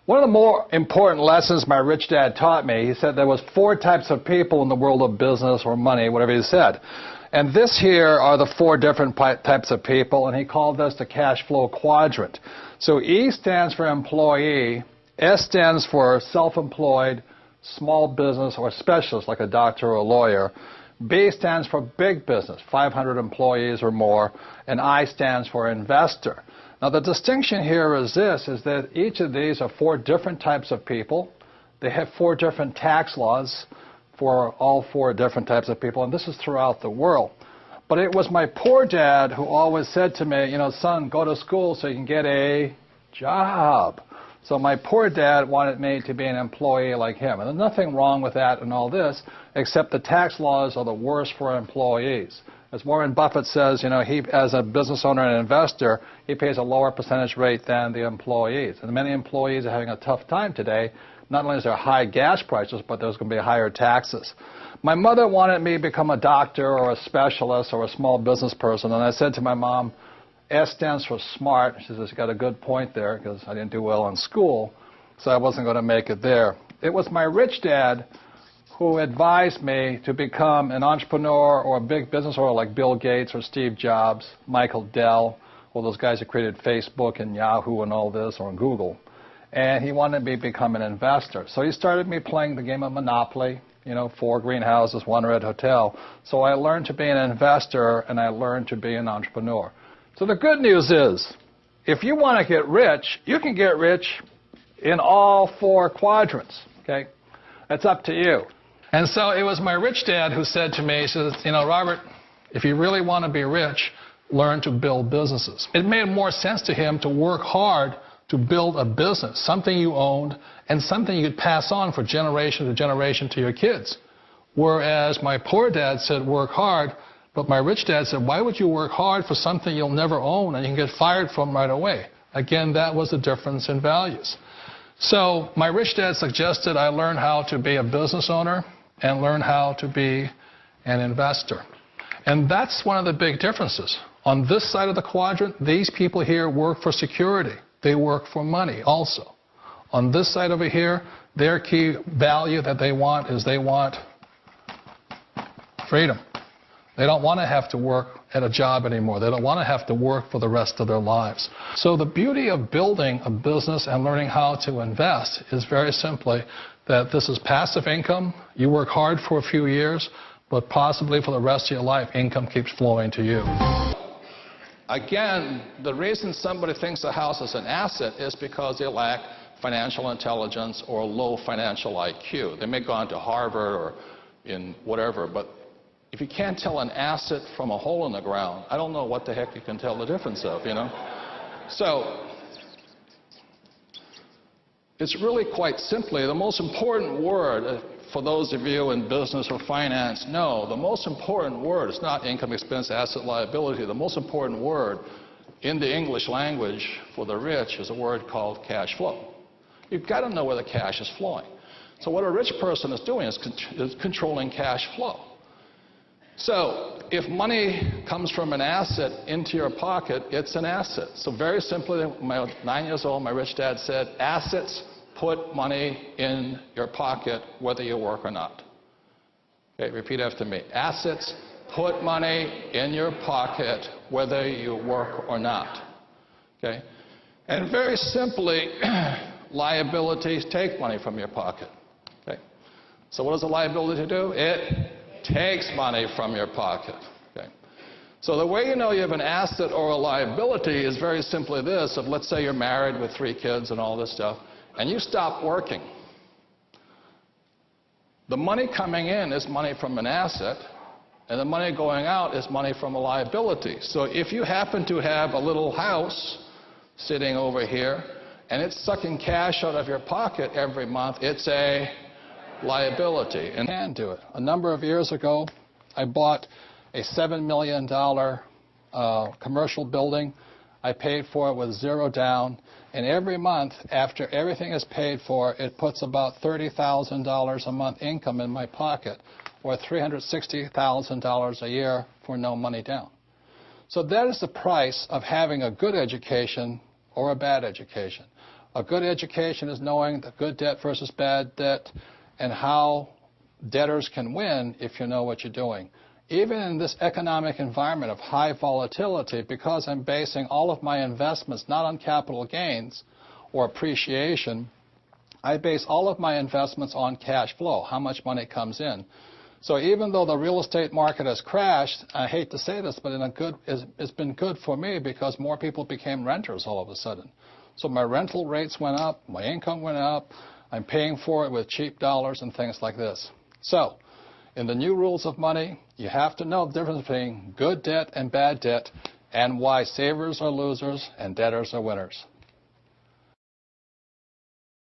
One of the more important lessons my rich dad taught me, he said there was 4 types of people in the world of business or money, whatever he said. And this here are the 4 different types of people, and he called this the cash flow quadrant. So E stands for employee, S stands for self-employed, small business or specialist like a doctor or a lawyer. B stands for big business, 500 employees or more, and I stands for investor. Now the distinction here is this, is that each of these are 4 different types of people. They have 4 different tax laws for all 4 different types of people, and this is throughout the world. But it was my poor dad who always said to me, you know, son, go to school so you can get a job. So my poor dad wanted me to be an employee like him. And there's nothing wrong with that and all this, except the tax laws are the worst for employees. As Warren Buffett says, you know, he, as a business owner and investor, he pays a lower percentage rate than the employees. And many employees are having a tough time today. Not only is there high gas prices, but there's going to be higher taxes. My mother wanted me to become a doctor or a specialist or a small business person. And I said to my mom, S stands for smart. She says, you got a good point there, because I didn't do well in school, so I wasn't going to make it there. It was my rich dad who advised me to become an entrepreneur or a big business owner like Bill Gates or Steve Jobs, Michael Dell, all those guys who created Facebook and Yahoo and all this, or Google. And he wanted me to become an investor. So he started me playing the game of Monopoly, you know, 4 greenhouses, 1 red hotel. So I learned to be an investor and I learned to be an entrepreneur. So the good news is, if you want to get rich, you can get rich in all 4 quadrants, okay? That's up to you. And so it was my rich dad who said to me, he says, you know, Robert, if you really want to be rich, learn to build businesses. It made more sense to him to work hard to build a business, something you owned and something you could pass on for generation to generation to your kids. Whereas my poor dad said work hard, but my rich dad said, why would you work hard for something you'll never own and you can get fired from right away? Again, that was the difference in values. So my rich dad suggested I learn how to be a business owner and learn how to be an investor. And that's one of the big differences. On this side of the quadrant, these people here work for security. They work for money also. On this side over here, their key value that they want is they want freedom. They don't want to have to work at a job anymore. They don't want to have to work for the rest of their lives. So the beauty of building a business and learning how to invest is very simply that this is passive income. You work hard for a few years, but possibly for the rest of your life, income keeps flowing to you. Again, the reason somebody thinks a house is an asset is because they lack financial intelligence or low financial IQ. They may go on to Harvard or in whatever, but if you can't tell an asset from a hole in the ground, I don't know what the heck you can tell the difference of, you know? So it's really quite simply the most important word, for those of you in business or finance, know the most important word is not income, expense, asset, liability. The most important word in the English language for the rich is a word called cash flow. You've got to know where the cash is flowing. So what a rich person is doing is controlling cash flow. So if money comes from an asset into your pocket, it's an asset. So very simply, when I was 9 years old, my rich dad said, assets put money in your pocket whether you work or not. Okay, repeat after me. Assets put money in your pocket whether you work or not. Okay? And very simply, liabilities take money from your pocket. Okay? So what does a liability do? It takes money from your pocket. Okay? So the way you know you have an asset or a liability is very simply this. If let's say you're married with 3 kids and all this stuff, and you stop working, the money coming in is money from an asset, and the money going out is money from a liability. So if you happen to have a little house sitting over here, and it's sucking cash out of your pocket every month, it's a liability. And can do it. A number of years ago, I bought a $7 million commercial building. I paid for it with 0 down. And every month, after everything is paid for, it puts about $30,000 a month income in my pocket, or $360,000 a year for no money down. So that is the price of having a good education or a bad education. A good education is knowing the good debt versus bad debt and how debtors can win if you know what you're doing. Even in this economic environment of high volatility, because I'm basing all of my investments not on capital gains or appreciation, I base all of my investments on cash flow, how much money comes in. So even though the real estate market has crashed, I hate to say this, but it's been good for me because more people became renters all of a sudden. So my rental rates went up, my income went up, I'm paying for it with cheap dollars and things like this. So in the new rules of money, you have to know the difference between good debt and bad debt and why savers are losers and debtors are winners.